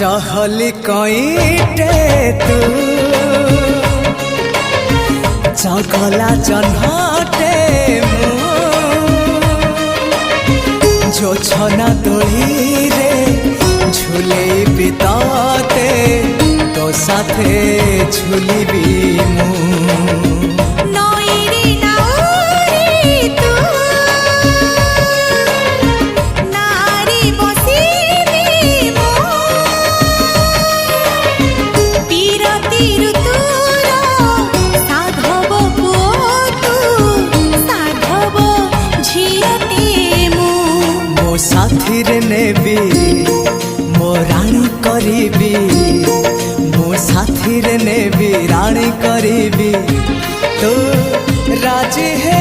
चहल कईटे तू चगला जन्हटे जो छना तोड़ी रे झूले बिताते तो साथे झूली भी साथी रे नेबी मो रानी करीबी मो साथी रे नेबी रानी करीबी तो राजी है।